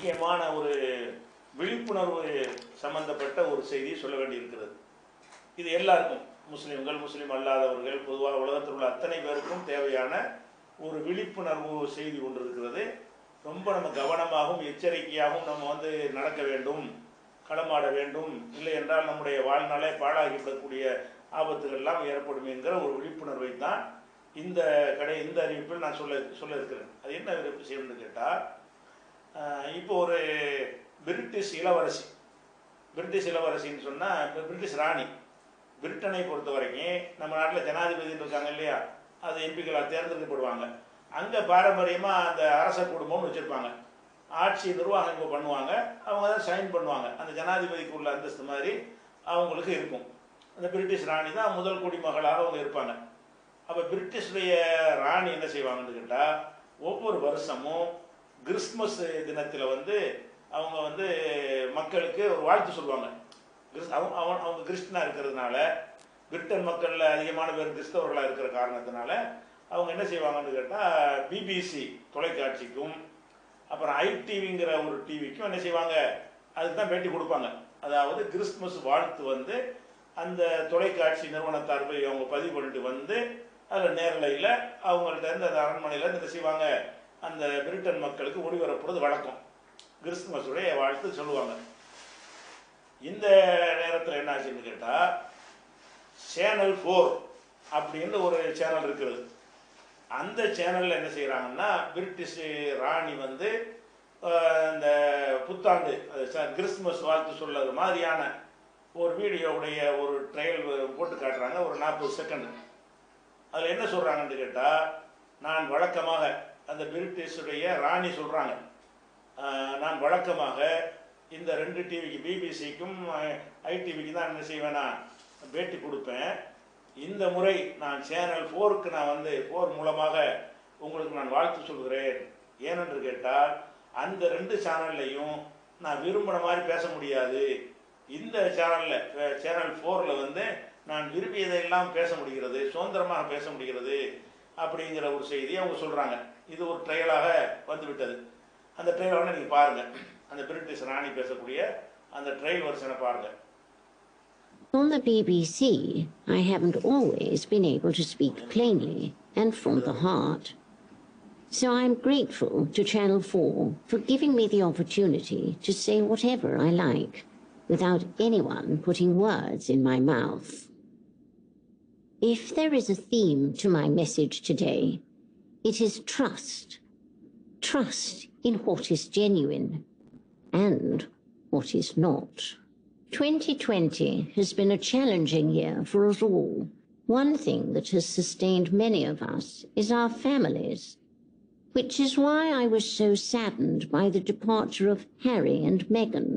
முக்கியமான ஒரு விழிப்புணர்வு சம்பந்தப்பட்ட ஒரு செய்தி சொல்ல வேண்டியிருக்கிறது. இது எல்லாருக்கும், முஸ்லீம்கள், முஸ்லீம் அல்லாதவர்கள், பொதுவாக உலகத்தில் உள்ள அத்தனை பேருக்கும் தேவையான ஒரு விழிப்புணர்வு செய்தி ஒன்று இருக்கிறது. ரொம்ப நம்ம கவனமாகவும் எச்சரிக்கையாகவும் நம்ம நடக்க வேண்டும், களமாட வேண்டும். இல்லை என்றால் நம்முடைய வாழ்நாளே பாழாகிவிடக்கூடிய ஆபத்துகள்லாம் ஏற்படும் என்கிற ஒரு விழிப்புணர்வை தான் இந்த அறிவிப்பில் நான் சொல்ல இருக்கிறேன். அது என்ன விஷயம்னு கேட்டால், இப்போ ஒரு பிரிட்டிஷ் இளவரசின்னு சொன்னால் பிரிட்டிஷ் ராணி. பிரிட்டனை பொறுத்த வரைக்கும் நம்ம நாட்டில் ஜனாதிபதி இருக்காங்க இல்லையா, அது எம்பிக்களால் தேர்ந்தெடுக்கப்படுவாங்க. அங்கே பாரம்பரியமாக அந்த அரச குடும்பம்னு வச்சுருப்பாங்க. ஆட்சி நிர்வாகம் இப்போ பண்ணுவாங்க, அவங்க தான் சைன் பண்ணுவாங்க. அந்த ஜனாதிபதிக்கு உள்ள அந்தஸ்து மாதிரி அவங்களுக்கு இருக்கும். அந்த பிரிட்டிஷ் ராணி தான் முதல் குடிமகளாக அவங்க இருப்பாங்க. அப்போ பிரிட்டிஷுடைய ராணி என்ன செய்வாங்கன்னு கேட்டால், ஒவ்வொரு வருஷமும் கிறிஸ்மஸ் தினத்தில் அவங்க மக்களுக்கு ஒரு வாழ்த்து சொல்லுவாங்க. அவங்க கிறிஸ்டினாக இருக்கிறதுனால, பிரிட்டன் மக்களில் அதிகமான பேர் கிறிஸ்தவர்களாக இருக்கிற காரணத்தினால அவங்க என்ன செய்வாங்கன்னு கேட்டால், பிபிசி தொலைக்காட்சிக்கும் அப்புறம் ஐடிவிங்கிற ஒரு டிவிக்கும் என்ன செய்வாங்க, அதுக்கு தான் பேட்டி கொடுப்பாங்க. அதாவது கிறிஸ்துமஸ் வாழ்த்து அந்த தொலைக்காட்சி நிறுவனத்தார் போய் அவங்க பதிவு பண்ணிட்டு அதில் நேரலையில் அவங்கள்ட்ட இருந்து அந்த அரண்மனையில் என்ன செய்வாங்க, அந்த பிரிட்டன் மக்களுக்கு ஒளிபரப்புறது வழக்கம். கிறிஸ்துமஸுடைய வாழ்த்து சொல்லுவாங்க. இந்த நேரத்தில் என்ன ஆச்சுன்னு கேட்டால், சேனல் 4 அப்படின்னு ஒரு சேனல் இருக்கிறது. அந்த சேனலில் என்ன செய்கிறாங்கன்னா, பிரிட்டிஷ் ராணி இந்த புத்தாண்டு கிறிஸ்துமஸ் வாழ்த்து சொல்றது மாதிரியான ஒரு வீடியோவுடைய ஒரு ட்ரையல் போட்டு காட்டுறாங்க, ஒரு 40 செகண்ட். அதில் என்ன சொல்கிறாங்கன்னு கேட்டால், நான் வழக்கமாக, அந்த பிரிட்டிஷுடைய ராணி சொல்கிறாங்க, நான் வழக்கமாக இந்த 2 டிவிக்கு, பிபிசிக்கும் ஐடிவிக்கு தான் என்ன செய்வேன்னா பேட்டி கொடுப்பேன். இந்த முறை நான் சேனல் 4க்கு நான் 4 மூலமாக உங்களுக்கு நான் வாழ்த்து சொல்கிறேன். ஏனென்று கேட்டால், அந்த 2 சேனல்லையும் நான் விரும்பின மாதிரி பேச முடியாது. இந்த சேனல் 4ல் நான் விரும்பியதையெல்லாம் பேச முடிகிறது, சுதந்திரமாக பேச முடிகிறது அப்படிங்கிற ஒரு செய்தியை அவங்க சொல்கிறாங்க. இது ஒரு ட்ரையலாக வந்துவிட்டது. அந்த ட்ரையல் நீங்கள் பாருங்கள், அந்த பிரிட்டிஷ் ராணி பேசக்கூடிய அந்த ட்ரையல் வெர்ஷனை பாருங்கள். On the BBC, I haven't always been able to speak plainly and from the heart. So I'm grateful to Channel 4 for giving me the opportunity to say whatever I like, without anyone putting words in my mouth. If there is a theme to my message today, it is trust. Trust in what is genuine and what is not. 2020 has been a challenging year for us all. One thing that has sustained many of us is our families, which is why I was so saddened by the departure of Harry and Meghan.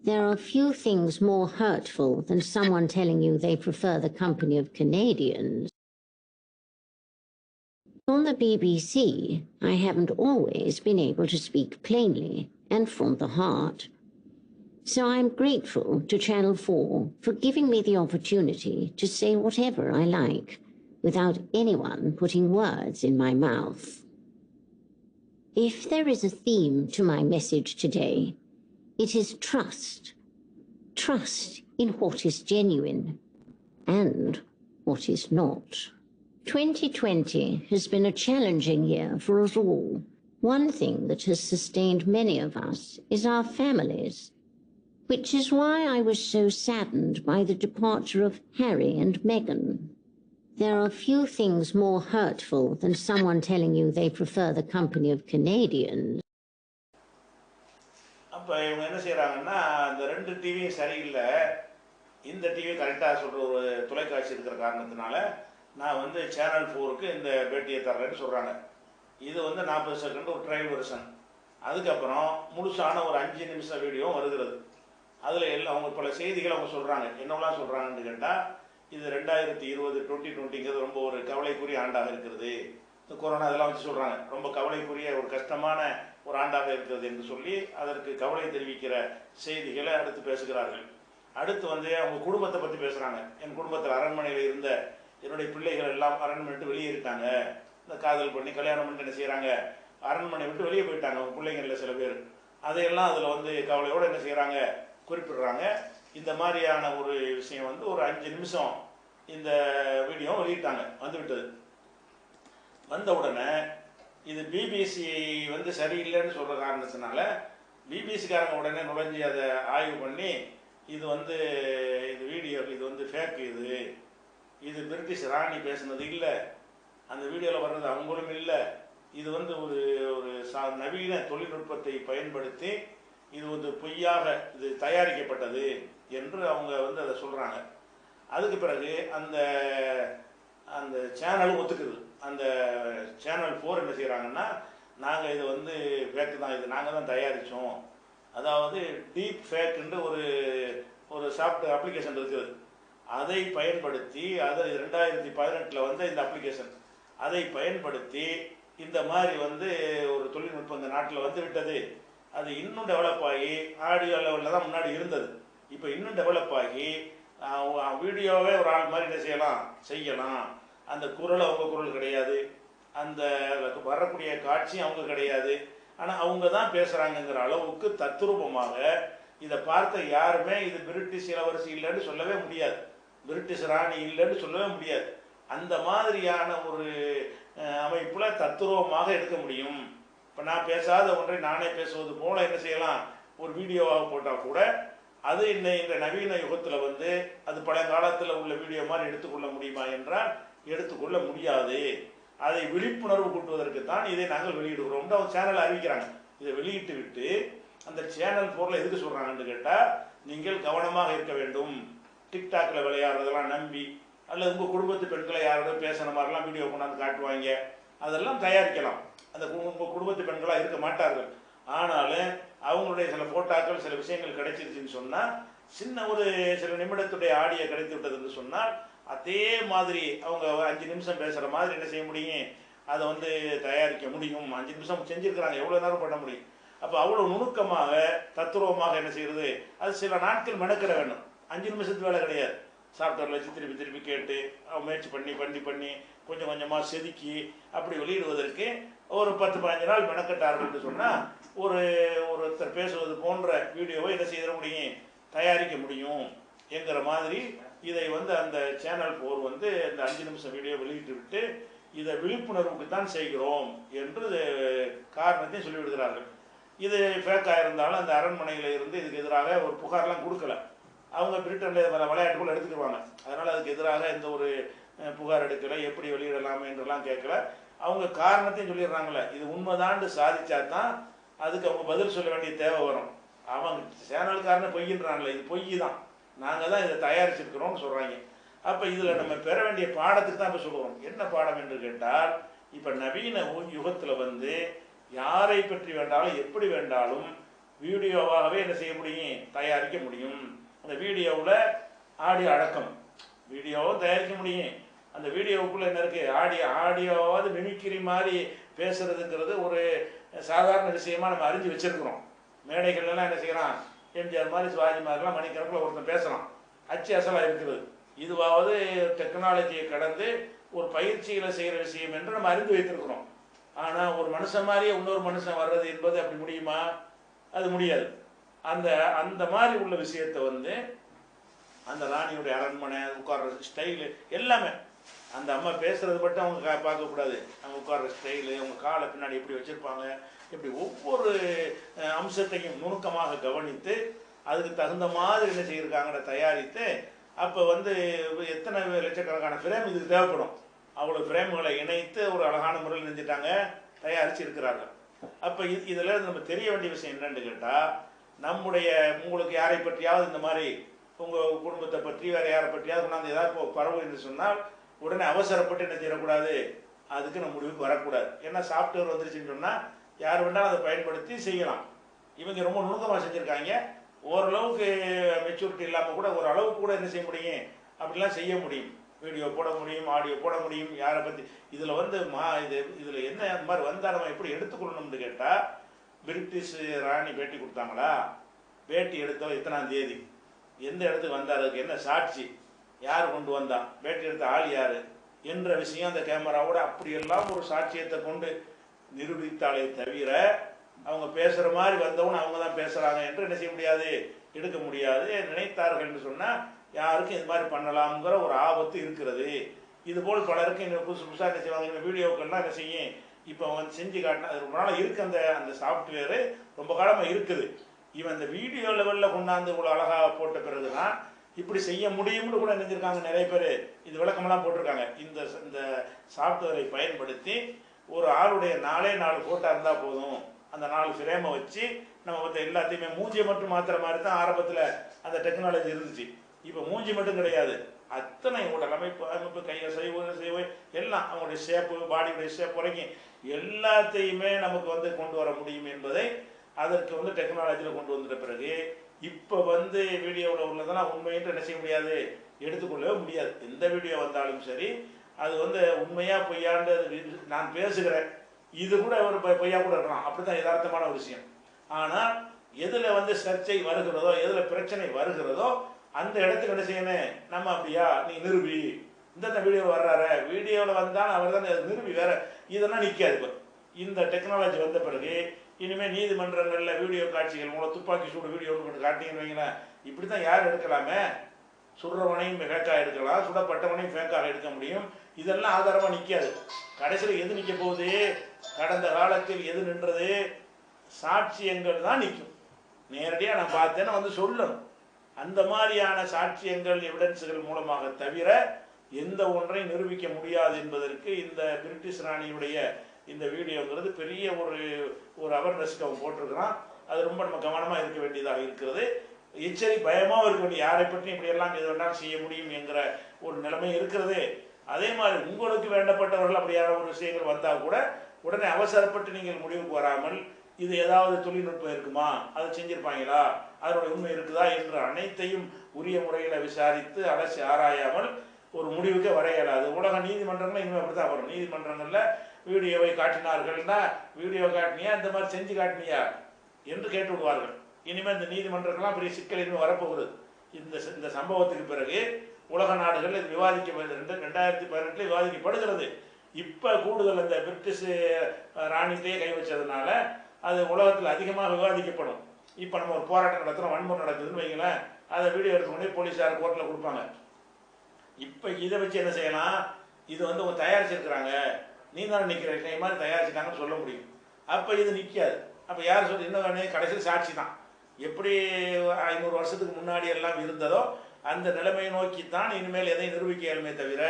There are few things more hurtful than someone telling you they prefer the company of Canadians. On the BBC, I haven't always been able to speak plainly and from the heart. So I'm grateful to Channel 4 for giving me the opportunity to say whatever I like, without anyone putting words in my mouth. If there is a theme to my message today, it is trust. Trust in what is genuine and what is not. 2020 has been a challenging year for us all. One thing that has sustained many of us is our families, which is why I was so saddened by the departure of Harry and Meghan. There are few things more hurtful than someone telling you they prefer the company of Canadians. அப்போ இவங்க என்ன செய்கிறாங்கன்னா, அந்த 2 டிவியும் சரியில்லை, இந்த TV கரெக்டாக சொல்கிற ஒரு தொலைக்காட்சி இருக்கிற காரணத்தினால நான் சேனல் 4க்கு இந்த பேட்டியை தர்றேன்னு சொல்கிறாங்க. இது 40 செகண்ட் ஒரு ட்ரையல் வெர்ஷன். அதுக்கப்புறம் முழுசான ஒரு 5 நிமிஷம் வீடியோ வருகிறது. அதில் எல்லாம் அவங்க பல செய்திகள் அவங்க சொல்கிறாங்க. என்னவெல்லாம் சொல்கிறாங்கன்னு கேட்டால், இது 2020 ரொம்ப ஒரு கவலைக்குரிய ஆண்டாக இருக்கிறது. இந்த கொரோனா இதெல்லாம் வச்சு சொல்கிறாங்க. ரொம்ப கவலைக்குரிய ஒரு கஷ்டமான ஒரு ஆண்டாக இருக்கிறது என்று சொல்லி அதற்கு கவலை தெரிவிக்கிற செய்திகளை அடுத்து பேசுகிறார்கள். அடுத்து அவங்க குடும்பத்தை பற்றி பேசுகிறாங்க. என் குடும்பத்தில் அரண்மனையில் இருந்த என்னுடைய பிள்ளைகள் எல்லாம் அரண்மனை விட்டு வெளியேறிட்டாங்க. இந்த காதல் பண்ணி கல்யாணம் பண்ணிட்டு என்ன செய்கிறாங்க, அரண்மனை விட்டு வெளியே போயிட்டாங்க. அவங்க பிள்ளைங்களில் சில பேர் அதையெல்லாம் அதில் வந்து கவலையோடு என்ன செய்கிறாங்க, குறிப்பிடுறாங்க. இந்த மாதிரியான ஒரு விஷயம் வந்து ஒரு 5 நிமிஷம் இந்த வீடியோ வெளியிட்டாங்க, வந்துவிட்டது. வந்த உடனே இது பிபிசி வந்து சரியில்லைன்னு சொல்கிற காரணத்தினால பிபிசிக்காரங்க உடனே நுழைஞ்சி அதை ஆய்வு பண்ணி இது வந்து இது வீடியோ இது வந்து ஃபேக், இது பிரிட்டிஷ் ராணி பேசுனது இல்லை, அந்த வீடியோவில் வர்றது அவங்களும் இல்லை, இது வந்து ஒரு ஒரு நவீன தொழில்நுட்பத்தை பயன்படுத்தி இது வந்து பொய்யாக இது தயாரிக்கப்பட்டது என்று அவங்க வந்து அதை சொல்கிறாங்க. அதுக்கு பிறகு அந்த அந்த சேனலும் ஒத்துக்குது. அந்த சேனல் 4 என்ன செய்கிறாங்கன்னா, நாங்கள் இது வந்து ஃபேக்கு தான், இது நாங்கள் தான் தயாரித்தோம். அதாவது டீப் ஃபேக்குன்னு ஒரு சாஃப்ட்வேர் அப்ளிகேஷன் இருக்குது. அதை பயன்படுத்தி அது 2018 வந்த இந்த அப்ளிகேஷன் அதை பயன்படுத்தி இந்த மாதிரி வந்து ஒரு தொழில்நுட்பம் இந்த நாட்டில் வந்து விட்டது. அது இன்னும் டெவலப் ஆகி ஆடியோ லெவலில் தான் முன்னாடி இருந்தது, இப்போ இன்னும் டெவலப் ஆகி வீடியோவே ஒரு ஆள் மாதிரி என்ன செய்யலாம். அந்த குரல் அவங்க குரல் கிடையாது, அந்த வரக்கூடிய காட்சி அவங்க கிடையாது, ஆனால் அவங்க தான் பேசுகிறாங்கங்கிற அளவுக்கு தத்ரூபமாக இதை பார்த்த யாருமே இது பிரிட்டிஷ் இளவரசி இல்லைன்னு சொல்லவே முடியாது, பிரிட்டிஷ் ராணி இல்லைன்னு சொல்லவே முடியாது. அந்த மாதிரியான ஒரு அமைப்பில் தத்ரூபமாக எடுக்க முடியும். இப்போ நான் பேசாத ஒன்றை நானே பேசுவது போல என்ன செய்யலாம், ஒரு வீடியோவாக போட்டால் கூட அது இந்த நவீன யுகத்தில் வந்து அது பழைய காலத்தில் உள்ள வீடியோ மாதிரி எடுத்துக்கொள்ள முடியுமா என்றால் எடுத்துக்கொள்ள முடியாது. அதை விழிப்புணர்வு கூட்டுவதற்கு தான் இதை நாங்கள் வெளியிடுகிறோம். அவங்க சேனல் அறிவிக்கிறாங்க. இதை வெளியிட்டு விட்டு அந்த சேனல் 4 எதுக்கு சொல்கிறாங்கன்னு கேட்டால், நீங்கள் கவனமாக இருக்க வேண்டும். டிக்டாக்ல விளையாடுறதெல்லாம் நம்பி அல்லது உங்கள் குடும்பத்து பெண்களை யாரோட பேசுகிற மாதிரிலாம் வீடியோ கொண்டாந்து காட்டுவாங்க, அதெல்லாம் தயாரிக்கலாம். அந்த உங்கள் குடும்பத்து பெண்களாக இருக்க மாட்டார்கள். ஆனாலும் அவங்களுடைய சில ஃபோட்டோக்கள் சில விஷயங்கள் கிடைச்சிருச்சுன்னு சொன்னால், சில நிமிடத்துடைய ஆடியோ கிடைத்து விட்டதுன்னு சொன்னால், அதே மாதிரி அவங்க 5 நிமிஷம் பேசுகிற மாதிரி என்ன செய்ய முடியும், அதை வந்து தயாரிக்க முடியும். 5 நிமிஷம் செஞ்சுருக்கிறாங்க, எவ்வளோ நேரம் பண்ண முடியும். அப்போ அவ்வளோ நுணுக்கமாக தத்துருவமாக என்ன செய்கிறது, அது சில நாட்கள் மெனக்கிட வேண்டும். 5 நிமிஷத்துக்கு வேலை கிடையாது. சாஃப்ட்வேரில் வச்சு திருப்பி கேட்டு முயற்சி பண்ணி கொஞ்சம் கொஞ்சமாக செதுக்கி அப்படி வெளியிடுவதற்கு ஒரு 10-15 நாள் மெனக்கட்டார்கள்னு சொன்னால் ஒருத்தர் பேசுவது போன்ற வீடியோவை என்ன செய்ய முடியும், தயாரிக்க முடியும் என்கிற மாதிரி இதை வந்து அந்த சேனல் 4 வந்து இந்த 5 நிமிஷம் வீடியோ வெளியிட்டு விட்டு இதை விழிப்புணர்வுக்கு தான் செய்கிறோம் என்று காரணத்தையும் சொல்லிவிடுகிறார்கள். இது ஃபேக்காக இருந்தாலும் அந்த அரண்மனையில் இருந்து இதுக்கு எதிராக ஒரு புகார்லாம் கொடுக்கல. அவங்க பிரிட்டனில் விளையாட்டுக்குள்ள எடுத்துக்குவாங்க, அதனால் அதுக்கு எதிராக எந்த ஒரு புகார் எடுக்கலை, எப்படி வெளியிடலாம் என்றெல்லாம் கேட்கல. அவங்க காரணத்தையும் சொல்லிடுறாங்களே, இது உண்மைதான்னு சாதிச்சா தான் அதுக்கு அவங்க பதில் சொல்ல வேண்டிய தேவை வரும். அவங்க சேனல்காரனை பொய்யின்றாங்களே, இது பொய் தான், நாங்கள் தான் இதை தயாரிச்சிருக்கிறோம்னு சொல்கிறாங்க. அப்போ இதில் நம்ம பெற வேண்டிய பாடத்துக்கு தான் இப்போ சொல்லுவோம். என்ன பாடம் என்று கேட்டால், இப்போ நவீன யுகத்தில் வந்து யாரை பற்றி வேண்டாலும் எப்படி வேண்டாலும் வீடியோவாகவே என்ன செய்ய முடியும், தயாரிக்க முடியும். அந்த வீடியோவில் ஆடியோ அடக்கம், வீடியோவும் தயாரிக்க முடியும். அந்த வீடியோவுக்குள்ளே என்ன இருக்குது, ஆடியோவாவது மிமிக்கிரி மாதிரி பேசுறதுங்கிறது ஒரு சாதாரண விஷயமா நம்ம அறிஞ்சு வச்சிருக்கிறோம். மேடைகள்லாம் என்ன செய்யலாம், எம்ஜிஆர் மாதிரி சிவாஜி மாதிரிலாம் மணிக்கணக்கில் ஒருத்தன் பேசலாம், அச்சு அசலாக இருக்கிறது. இதுவாவது டெக்னாலஜியை கடந்து ஒரு பயிற்சியில் செய்கிற விஷயம் என்று நம்ம அறிந்து வைத்திருக்கிறோம். ஆனால் ஒரு மனுஷன் மாதிரியே இன்னொரு மனுஷன் வர்றது என்பது அப்படி முடியுமா, அது முடியாது. அந்த மாதிரி உள்ள விஷயத்தை வந்து அந்த ராணியுடைய அரண்மனை உட்கார்ற ஸ்டைலு எல்லாமே, அந்த அம்மா பேசுறது மட்டும் அவங்க பார்க்கக்கூடாது. அவங்க உட்கார்ற ஸ்டைலு, அவங்க காலை பின்னாடி எப்படி வச்சுருப்பாங்க, இப்படி ஒவ்வொரு அம்சத்தையும் நுணுக்கமாக கவனித்து அதுக்கு தகுந்த மாதிரி என்ன செய்யிருக்காங்கன்னு தயாரித்து, அப்போ வந்து எத்தனை லட்சக்கணக்கான ஃப்ரேம் இதுக்கு தேவைப்படும், அவ்வளோ ஃப்ரேம்களை இணைத்து ஒரு அழகான முறையில் செஞ்சுட்டாங்க, தயாரித்து இருக்கிறார்கள். அப்போ இதில் நம்ம தெரிய வேண்டிய விஷயம் என்னன்னு கேட்டால், நம்முடைய உங்களுக்கு யாரை பற்றியாவது இந்த மாதிரி உங்கள் குடும்பத்தை பற்றி வேறு யாரை பற்றியாவது கொண்டாந்து ஏதாவது பரவு என்று சொன்னால் உடனே அவசரப்பட்டு என்ன செய்யக்கூடாது, அதுக்கு நம்ம முடிவுக்கு வரக்கூடாது. ஏன்னா சாஃப்ட்வேர் வந்துருச்சுன்னு சொன்னால் யார் வேண்டாலும் அதை பயன்படுத்தி செய்யலாம். இவங்க ரொம்ப நுணுக்கமாக செஞ்சுருக்காங்க. ஓரளவுக்கு மெச்சூரிட்டி இல்லாமல் கூட ஒரு அளவுக்கு கூட என்ன செய்ய முடியும், அப்படிலாம் செய்ய முடியும். வீடியோ போட முடியும், ஆடியோ போட முடியும். யாரை பற்றி இதில் வந்து இதில் என்ன அந்த மாதிரி வந்தால் நம்ம எப்படி எடுத்துக்கொள்ளணும்னு கேட்டால், பிரிட்டிஷ் ராணி பேட்டி கொடுத்தாங்களா, பேட்டி எடுத்தவங்க எத்தனாம் தேதி, எந்த இடத்துக்கு வந்தார், அதுக்கு என்ன சாட்சி, யார் கொண்டு வந்தா, பேட்டி எடுத்த ஆள் யார் என்ற விஷயம் அந்த கேமராவோட அப்படியெல்லாம் ஒரு சாட்சியத்தை கொண்டு நிரூபித்தாலே தவிர அவங்க பேசுகிற மாதிரி வந்தவன் அவங்க தான் பேசுகிறாங்க என்று என்ன செய்ய முடியாது, எடுக்க முடியாது. நினைத்தார்கள் என்று சொன்னால் யாருக்கும் இது மாதிரி பண்ணலாம்ங்கிற ஒரு ஆபத்து இருக்கிறது. இதுபோல் பலருக்கு இன்னும் புதுசு புதுசாக என்ன செய்வாங்க, இந்த வீடியோக்கள்லாம் என்ன செய்யும், இப்போ வந்து செஞ்சு காட்டினா அது ரொம்ப நாளாக இருக்குது. அந்த சாஃப்ட்வேரு ரொம்ப காலமாக இருக்குது. இவன் இந்த வீடியோ லெவலில் கொண்டாந்து இவ்வளோ அழகாக போட்ட பிறகு தான் இப்படி செய்ய முடியும்னு கூட நினைஞ்சிருக்காங்க நிறைய பேர். இது விளக்கமெல்லாம் போட்டிருக்காங்க. இந்த சாஃப்ட்வேரை பயன்படுத்தி ஒரு ஆளுடைய 4 ஃபோட்டோ இருந்தால் போதும், அந்த 4 ஃப்ரேமை வச்சு நம்ம வந்து எல்லாத்தையுமே மூஞ்சியை மட்டும் மாற்றுற மாதிரி தான் ஆரம்பத்தில் அந்த டெக்னாலஜி இருந்துச்சு. இப்போ மூஞ்சி மட்டும் கிடையாது, அத்தனை உடல் அமைப்பு கையை செய்வோம் எல்லாம் அவங்களுடைய ஷேப்பு, பாடியுடைய ஷேப் வரைக்கும் எல்லாத்தையுமே நமக்கு வந்து கொண்டு வர முடியும் என்பதை அதற்கு வந்து டெக்னாலஜியில் கொண்டு வந்துட்ட பிறகு இப்போ வந்து வீடியோவில் உள்ளதெல்லாம் உண்மையிட்டு என்ன செய்ய முடியாது, எடுத்துக்கொள்ளவே முடியாது. எந்த வீடியோ வந்தாலும் சரி அது வந்து உண்மையா பொய்யாண்டு நான் பேசுகிறேன், இது கூட ஒரு பொய்யா கூட இருக்கலாம், அப்படித்தான் யதார்த்தமான ஒரு விஷயம். ஆனால் எதில் வந்து சர்ச்சை வருகிறதோ, எதில் பிரச்சனை வருகிறதோ அந்த இடத்துக்கு என்ன செய்யணும், நம்ம அப்படியா நீ நிரூபி, இந்த வீடியோ வர்றாரு, வீடியோவில் வந்தால் அவர் தான் நிரூபி, வேற இதெல்லாம் நிற்காது. இப்போ இந்த டெக்னாலஜி வந்த பிறகு இனிமேல் நீதிமன்றங்களில் வீடியோ காட்சிகள் மூலம் துப்பாக்கி சூடு வீடியோ காட்டிங்கன்னு வைங்களேன், இப்படி தான் யார் எடுக்கலாமே, சுடுறவனையும் ஃபேக்காக எடுக்கலாம், சுடப்பட்டவனையும் ஃபேக்காக எடுக்க முடியும். இதெல்லாம் ஆதாரமாக நிற்காது. கடைசியில் எது நிற்க போகுது, கடந்த காலத்தில் எது நின்றது, சாட்சியங்கள் தான் நிற்கும். நேரடியாக நான் பார்த்தேன்னு வந்து சொல்லணும். அந்த மாதிரியான சாட்சியங்கள் எவிடன்ஸுகள் மூலமாக தவிர எந்த ஒன்றையும் நிரூபிக்க முடியாது என்பதற்கு இந்த பிரிட்டிஷ் ராணியுடைய இந்த வீடியோங்கிறது பெரிய ஒரு அவேர்னஸ்க்கு அவன் போட்டிருக்கிறான். அது ரொம்ப நம்ம கவனமாக இருக்க வேண்டியதாக இருக்கிறது. பயமாக இருக்க வேண்டிய, யாரை பற்றி இப்படியெல்லாம் எது வேண்டாம் செய்ய முடியும் என்கிற ஒரு நிலைமை இருக்கிறது. அதே மாதிரி உங்களுக்கு வேண்டப்பட்டவர்கள் அப்படியான ஒரு விஷயங்கள் வந்தால் கூட உடனே அவசரப்பட்டு நீங்கள் முடிவுக்கு வராமல் இது ஏதாவது தொழில்நுட்பம் இருக்குமா, அதை செஞ்சிருப்பாங்களா, அதனுடைய உண்மை இருக்குதா என்ற அனைத்தையும் உரிய முறையில் விசாரித்து அலசி ஆராயாமல் ஒரு முடிவுக்கு வர இயலாது. உலக நீதிமன்றங்கள் இனிமேல் அப்படி தான் வரும். நீதிமன்றங்களில் வீடியோவை காட்டினார்கள்னா, வீடியோ காட்டினியா, இந்த மாதிரி செஞ்சு காட்டினியா என்று கேட்டு விடுவார்கள். இனிமேல் இந்த நீதிமன்றங்கள்லாம் பெரிய சிக்கல் இனிமேல் வரப்போகுது. இந்த சம்பவத்துக்கு பிறகு உலக நாடுகள் இது விவாதிக்கப்படுகிறது. 2018 விவாதிக்கப்படுகிறது. இப்போ கூடுதல் அந்த பிரிட்டிஷ் ராணித்தையே கை வச்சதுனால அது உலகத்தில் அதிகமாக விவாதிக்கப்படும். இப்போ நம்ம ஒரு போராட்டம் நடத்துகிறோம், வன்முறை நடக்குதுன்னு வைங்களேன், அதை வீடியோ எடுத்துக்கொண்டே போலீஸார் கோர்ட்டில் கொடுப்பாங்க. இப்போ இதை வச்சு என்ன செய்யலாம், இது வந்து அவங்க தயாரிச்சிருக்கிறாங்க, நீ தானே நிற்கிறீங்க, இது மாதிரி தயாரிச்சிட்டாங்கன்னு சொல்ல முடியும். அப்போ இது நிற்காது. அப்போ யார் சொல்லி இன்னும் வேணும், கடைசியில் சாட்சி தான். எப்படி 500 வருஷத்துக்கு முன்னாடி எல்லாம் இருந்ததோ அந்த நிலைமையை நோக்கித்தான் இனிமேல் எதையும் நிரூபிக்க இயலுமே தவிர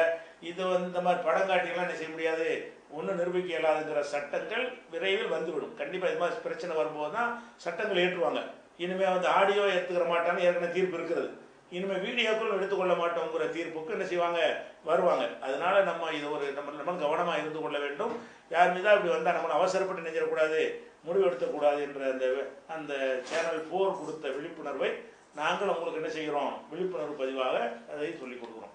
இது இந்த மாதிரி படம் காட்டியெல்லாம் என்ன செய்ய முடியாது, ஒன்றும் நிரூபிக்க இயலாதுங்கிற சட்டங்கள் விரைவில் வந்துவிடும். கண்டிப்பாக இது மாதிரி பிரச்சனை வரும்போது தான் சட்டங்கள் ஏற்றுவாங்க. இனிமேல் வந்து ஆடியோ எடுத்துக்கிற மாட்டான்னு ஏற்கனவே தீர்ப்பு இருக்கிறது. இனிமேல் வீடியோக்கள் எடுத்துக்கொள்ள மாட்டோங்கிற தீர்ப்புக்கு என்ன செய்வாங்க, வருவாங்க. அதனால நம்ம இது நம்ம கவனமாக இருந்து கொள்ள வேண்டும். யார் மீதா இப்படி வந்தால் நம்மளை அவசரப்பட்டு நெஞ்சிடக்கூடாது, முடிவெடுத்தக்கூடாது என்ற அந்த சேனல் 4 கொடுத்த விழிப்புணர்வை நாங்கள் உங்களுக்கு என்ன செய்கிறோம், விழிப்புணர்வு பதிவாக அதை சொல்லிக் கொடுக்குறோம்.